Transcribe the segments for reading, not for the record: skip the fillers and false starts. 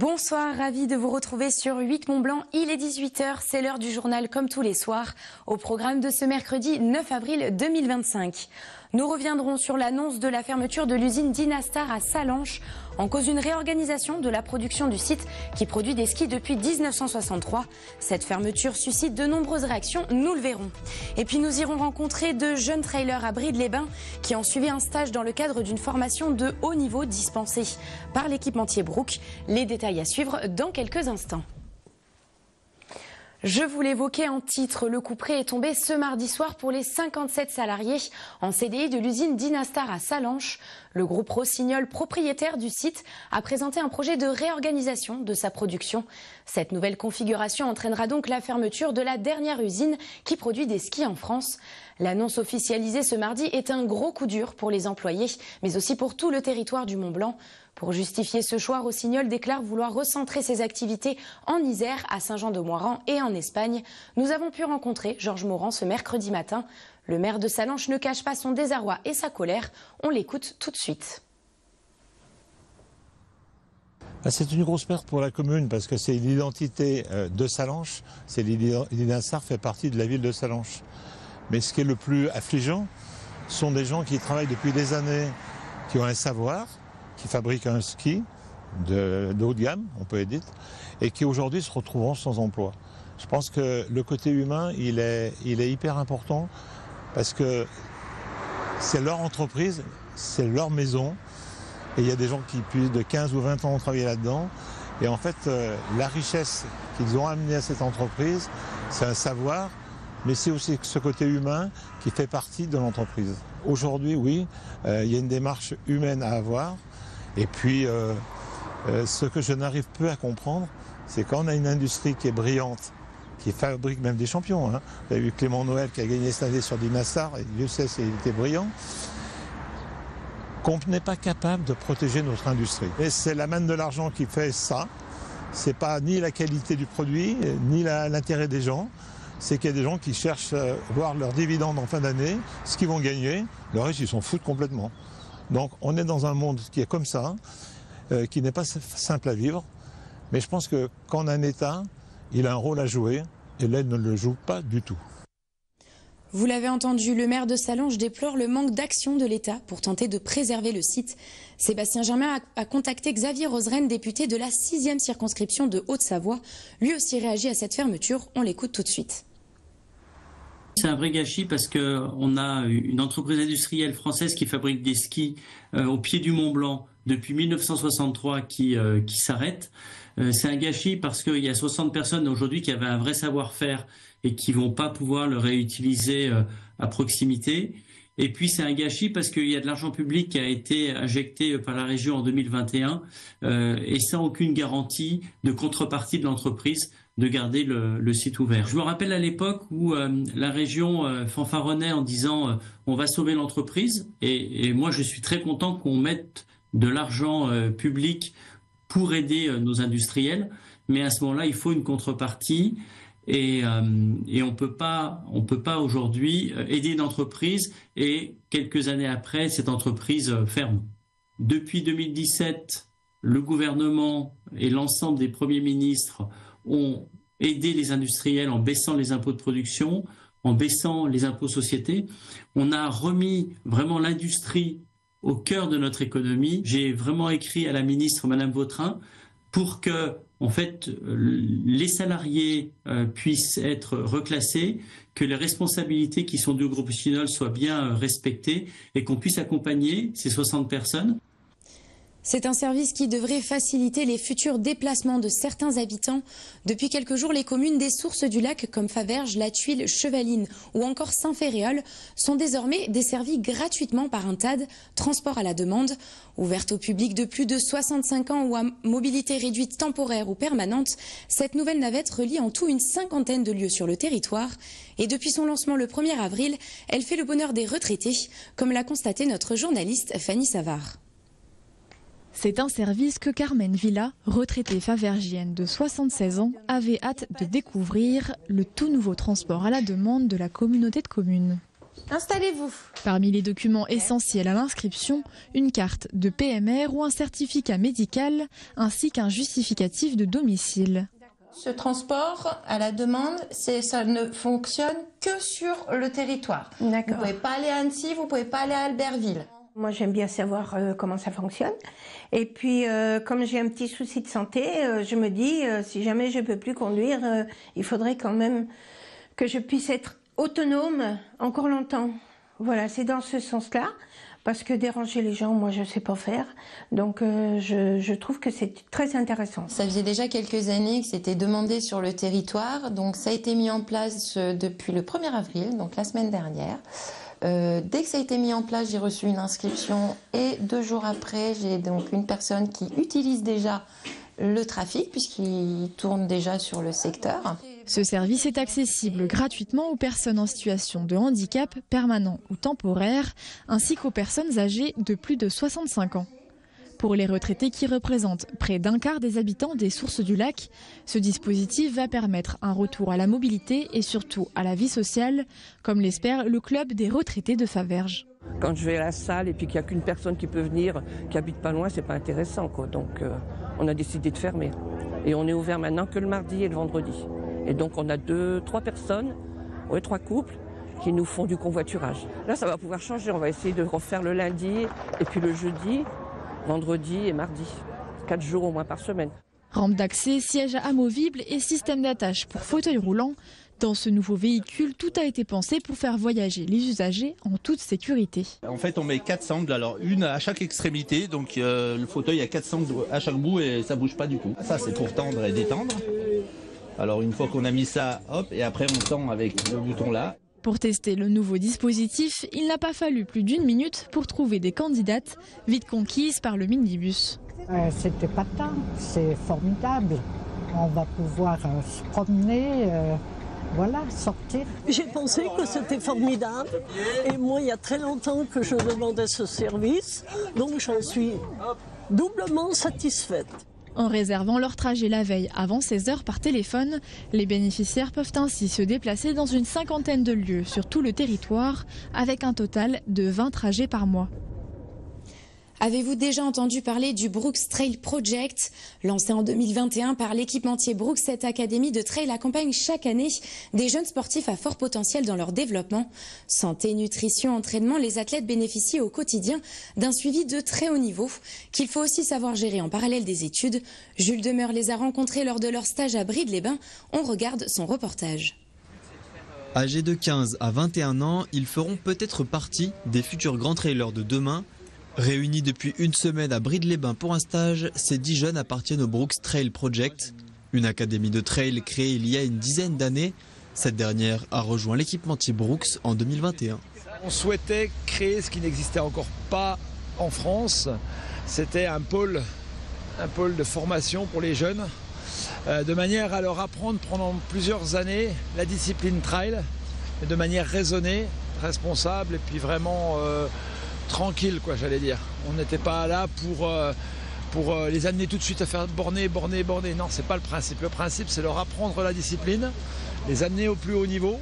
Bonsoir, ravi de vous retrouver sur 8 Mont-Blanc. Il est 18h, c'est l'heure du journal comme tous les soirs. Au programme de ce mercredi 9 avril 2025. Nous reviendrons sur l'annonce de la fermeture de l'usine Dynastar à Sallanches, en cause d'une réorganisation de la production du site qui produit des skis depuis 1963. Cette fermeture suscite de nombreuses réactions, nous le verrons. Et puis nous irons rencontrer de jeunes trailers à Bride-les-Bains qui ont suivi un stage dans le cadre d'une formation de haut niveau dispensée par l'équipementier Brook. Les détails à suivre dans quelques instants. Je vous l'évoquais en titre, le couperet est tombé ce mardi soir pour les 57 salariés en CDI de l'usine Dynastar à Sallanches. Le groupe Rossignol, propriétaire du site, a présenté un projet de réorganisation de sa production. Cette nouvelle configuration entraînera donc la fermeture de la dernière usine qui produit des skis en France. L'annonce officialisée ce mardi est un gros coup dur pour les employés, mais aussi pour tout le territoire du Mont-Blanc. Pour justifier ce choix, Rossignol déclare vouloir recentrer ses activités en Isère, à Saint-Jean-de-Moiran et en Espagne. Nous avons pu rencontrer Georges Morand ce mercredi matin. Le maire de Sallanches ne cache pas son désarroi et sa colère. On l'écoute tout de suite. C'est une grosse perte pour la commune parce que c'est l'identité de Sallanches. Dynastar fait partie de la ville de Sallanches. Mais ce qui est le plus affligeant, sont des gens qui travaillent depuis des années, qui ont un savoir, qui fabriquent un ski de haut de gamme, on peut dire, et qui aujourd'hui se retrouveront sans emploi. Je pense que le côté humain, il est hyper important parce que c'est leur entreprise, c'est leur maison, et il y a des gens qui, depuis de 15 ou 20 ans, ont travaillé là-dedans. Et en fait, la richesse qu'ils ont amenée à cette entreprise, c'est un savoir, mais c'est aussi ce côté humain qui fait partie de l'entreprise. Aujourd'hui, oui, il y a une démarche humaine à avoir. Et puis, ce que je n'arrive plus à comprendre, c'est quand on a une industrie qui est brillante, qui fabrique même des champions. Vous avez vu Clément Noël qui a gagné cette année sur Dynastar, et Dieu sait s'il était brillant, qu'on n'est pas capable de protéger notre industrie. Et c'est la manne de l'argent qui fait ça. C'est pas ni la qualité du produit, ni l'intérêt des gens. C'est qu'il y a des gens qui cherchent à voir leurs dividendes en fin d'année, ce qu'ils vont gagner. Le reste, ils s'en foutent complètement. Donc on est dans un monde qui est comme ça, qui n'est pas simple à vivre. Mais je pense que quand on a un État, il a un rôle à jouer, et l'aide ne le joue pas du tout. Vous l'avez entendu, le maire de Sallanches déplore le manque d'action de l'État pour tenter de préserver le site. Sébastien Germain a contacté Xavier Roseraine, député de la 6e circonscription de Haute-Savoie. Lui aussi réagit à cette fermeture, on l'écoute tout de suite. C'est un vrai gâchis parce qu'on a une entreprise industrielle française qui fabrique des skis au pied du Mont Blanc depuis 1963 qui s'arrête. C'est un gâchis parce qu'il y a 60 personnes aujourd'hui qui avaient un vrai savoir-faire et qui vont pas pouvoir le réutiliser à proximité. Et puis c'est un gâchis parce qu'il y a de l'argent public qui a été injecté par la région en 2021 et sans aucune garantie de contrepartie de l'entreprise de garder le site ouvert. Je me rappelle à l'époque où la région fanfaronnait en disant on va sauver l'entreprise et moi je suis très content qu'on mette de l'argent public pour aider nos industriels, mais à ce moment-là il faut une contrepartie et on peut pas aujourd'hui aider une entreprise et quelques années après cette entreprise ferme. Depuis 2017, le gouvernement et l'ensemble des premiers ministres ont aidé les industriels en baissant les impôts de production, en baissant les impôts sociétés. On a remis vraiment l'industrie au cœur de notre économie. J'ai vraiment écrit à la ministre, Madame Vautrin, pour que, en fait, les salariés puissent être reclassés, que les responsabilités qui sont du groupe Rossignol soient bien respectées et qu'on puisse accompagner ces 60 personnes. C'est un service qui devrait faciliter les futurs déplacements de certains habitants. Depuis quelques jours, les communes des sources du lac comme Faverges, La Tuile, Chevaline ou encore Saint-Féréol sont désormais desservies gratuitement par un TAD, transport à la demande. Ouverte au public de plus de 65 ans ou à mobilité réduite temporaire ou permanente, cette nouvelle navette relie en tout une 50aine de lieux sur le territoire. Et depuis son lancement le 1er avril, elle fait le bonheur des retraités, comme l'a constaté notre journaliste Fanny Savard. C'est un service que Carmen Villa, retraitée favergienne de 76 ans, avait hâte de découvrir, le tout nouveau transport à la demande de la communauté de communes. Installez-vous. Parmi les documents essentiels à l'inscription, une carte de PMR ou un certificat médical, ainsi qu'un justificatif de domicile. Ce transport à la demande, ça ne fonctionne que sur le territoire. Vous ne pouvez pas aller à Annecy, vous ne pouvez pas aller à Albertville. Moi, j'aime bien savoir comment ça fonctionne. Et puis, comme j'ai un petit souci de santé, je me dis, si jamais je ne peux plus conduire, il faudrait quand même que je puisse être autonome encore longtemps. Voilà, c'est dans ce sens-là. Parce que déranger les gens, moi, je ne sais pas faire. Donc, je trouve que c'est très intéressant. Ça faisait déjà quelques années que c'était demandé sur le territoire. Donc, ça a été mis en place depuis le 1er avril, donc la semaine dernière. Dès que ça a été mis en place, j'ai reçu une inscription. Et 2 jours après, j'ai donc une personne qui utilise déjà le trafic, puisqu'il tourne déjà sur le secteur. Ce service est accessible gratuitement aux personnes en situation de handicap permanent ou temporaire, ainsi qu'aux personnes âgées de plus de 65 ans. Pour les retraités qui représentent près d'un quart des habitants des Sources du Lac, ce dispositif va permettre un retour à la mobilité et surtout à la vie sociale, comme l'espère le club des retraités de Faverges. Quand je vais à la salle et puis qu'il n'y a qu'une personne qui peut venir, qui habite pas loin, c'est pas intéressant, quoi. Donc on a décidé de fermer. Et on est ouvert maintenant que le mardi et le vendredi. Et donc on a 3 personnes, 3 couples qui nous font du convoiturage. Là ça va pouvoir changer, on va essayer de refaire le lundi et puis le jeudi, vendredi et mardi. 4 jours au moins par semaine. Rampe d'accès, siège amovible et système d'attache pour fauteuil roulant. Dans ce nouveau véhicule, tout a été pensé pour faire voyager les usagers en toute sécurité. En fait, on met 4 sangles, alors une à chaque extrémité, donc le fauteuil a 4 sangles à chaque bout et ça bouge pas du tout. Ça, c'est pour tendre et détendre. Alors une fois qu'on a mis ça, hop, et après on tend avec le bouton là. Pour tester le nouveau dispositif, il n'a pas fallu plus d'1 minute pour trouver des candidates vite conquises par le minibus. C'était pas tant, c'est formidable. On va pouvoir se promener, voilà, sortir. J'ai pensé que c'était formidable et moi il y a très longtemps que je demandais ce service, donc j'en suis doublement satisfaite. En réservant leur trajet la veille avant 16h par téléphone, les bénéficiaires peuvent ainsi se déplacer dans une 50aine de lieux sur tout le territoire avec un total de 20 trajets par mois. Avez-vous déjà entendu parler du Brooks Trail Project? Lancé en 2021 par l'équipementier Brooks, cette académie de trail accompagne chaque année des jeunes sportifs à fort potentiel dans leur développement. Santé, nutrition, entraînement, les athlètes bénéficient au quotidien d'un suivi de très haut niveau qu'il faut aussi savoir gérer en parallèle des études. Jules Demeur les a rencontrés lors de leur stage à Brides-les-Bains. On regarde son reportage. Âgés de 15 à 21 ans, ils feront peut-être partie des futurs grands trailers de demain. Réunis depuis une semaine à Brides-les-Bains pour un stage, ces 10 jeunes appartiennent au Brooks Trail Project, une académie de trail créée il y a une dizaine d'années. Cette dernière a rejoint l'équipementier Brooks en 2021. On souhaitait créer ce qui n'existait encore pas en France. C'était un pôle de formation pour les jeunes, de manière à leur apprendre pendant plusieurs années la discipline trail, mais de manière raisonnée, responsable et puis vraiment tranquille, quoi, j'allais dire. On n'était pas là pour les amener tout de suite à faire borner. Non, c'est pas le principe. Le principe, c'est leur apprendre la discipline, les amener au plus haut niveau,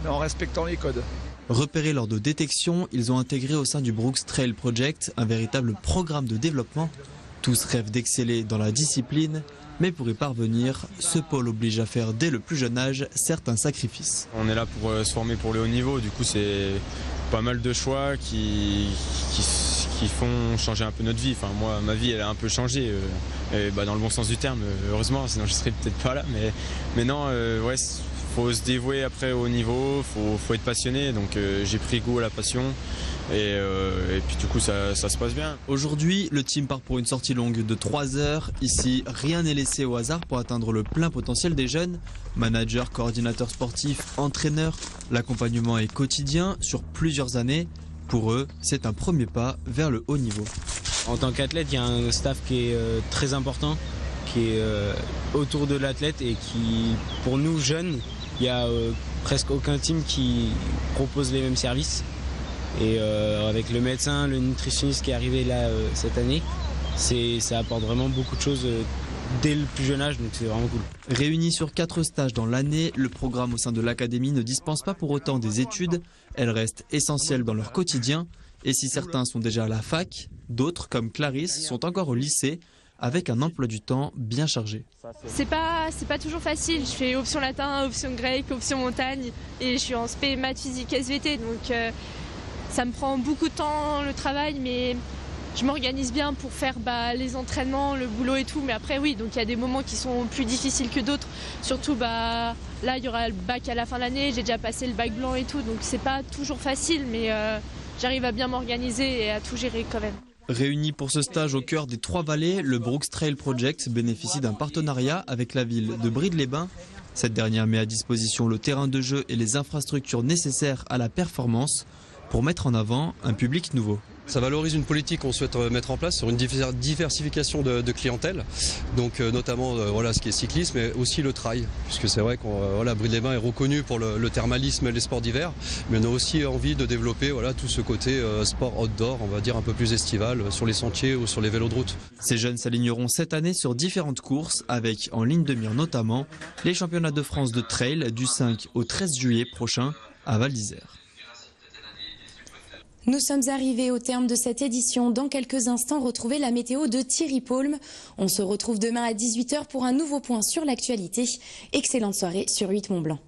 mais en respectant les codes. Repérés lors de détection, ils ont intégré au sein du Brooks Trail Project un véritable programme de développement. Tous rêvent d'exceller dans la discipline, mais pour y parvenir, ce pôle oblige à faire dès le plus jeune âge certains sacrifices. On est là pour se former pour le haut niveau, du coup c'est pas mal de choix qui font changer un peu notre vie. Enfin, moi, ma vie, elle a un peu changé, et dans le bon sens du terme, heureusement, sinon je serais peut-être pas là. Mais non, ouais, faut se dévouer après au niveau, faut être passionné. Donc j'ai pris goût à la passion. Et puis du coup ça se passe bien. Aujourd'hui, le team part pour une sortie longue de 3 heures. Ici, rien n'est laissé au hasard pour atteindre le plein potentiel des jeunes. Manager, coordinateur sportif, entraîneur, l'accompagnement est quotidien sur plusieurs années. Pour eux, c'est un premier pas vers le haut niveau. En tant qu'athlète, il y a un staff qui est très important, qui est autour de l'athlète et qui, pour nous jeunes, il n'y a presque aucun team qui propose les mêmes services. Et avec le médecin, le nutritionniste qui est arrivé là cette année, ça apporte vraiment beaucoup de choses dès le plus jeune âge, donc c'est vraiment cool. Réunis sur 4 stages dans l'année, le programme au sein de l'académie ne dispense pas pour autant des études. Elles restent essentielles dans leur quotidien. Et si certains sont déjà à la fac, d'autres, comme Clarisse, sont encore au lycée, avec un emploi du temps bien chargé. C'est pas toujours facile. Je fais option latin, option grec, option montagne, et je suis en spé maths, physique, SVT, donc ça me prend beaucoup de temps le travail, mais je m'organise bien pour faire les entraînements, le boulot et tout. Mais après oui, donc il y a des moments qui sont plus difficiles que d'autres. Surtout là il y aura le bac à la fin de l'année, j'ai déjà passé le bac blanc et tout, donc c'est pas toujours facile, mais j'arrive à bien m'organiser et à tout gérer quand même. Réunis pour ce stage au cœur des Trois-Vallées, le Brooks Trail Project bénéficie d'un partenariat avec la ville de Brive-les-Bains. Cette dernière met à disposition le terrain de jeu et les infrastructures nécessaires à la performance pour mettre en avant un public nouveau. Ça valorise une politique qu'on souhaite mettre en place sur une diversification de clientèle, donc notamment ce qui est cyclisme, mais aussi le trail, puisque c'est vrai que Brive-les-Bains est reconnu pour le thermalisme et les sports d'hiver, mais on a aussi envie de développer tout ce côté sport outdoor, on va dire un peu plus estival, sur les sentiers ou sur les vélos de route. Ces jeunes s'aligneront cette année sur différentes courses, avec en ligne de mire notamment les championnats de France de trail du 5 au 13 juillet prochain à Val d'Isère. Nous sommes arrivés au terme de cette édition. Dans quelques instants, retrouvez la météo de Thierry Paulme. On se retrouve demain à 18h pour un nouveau point sur l'actualité. Excellente soirée sur 8 Mont Blanc.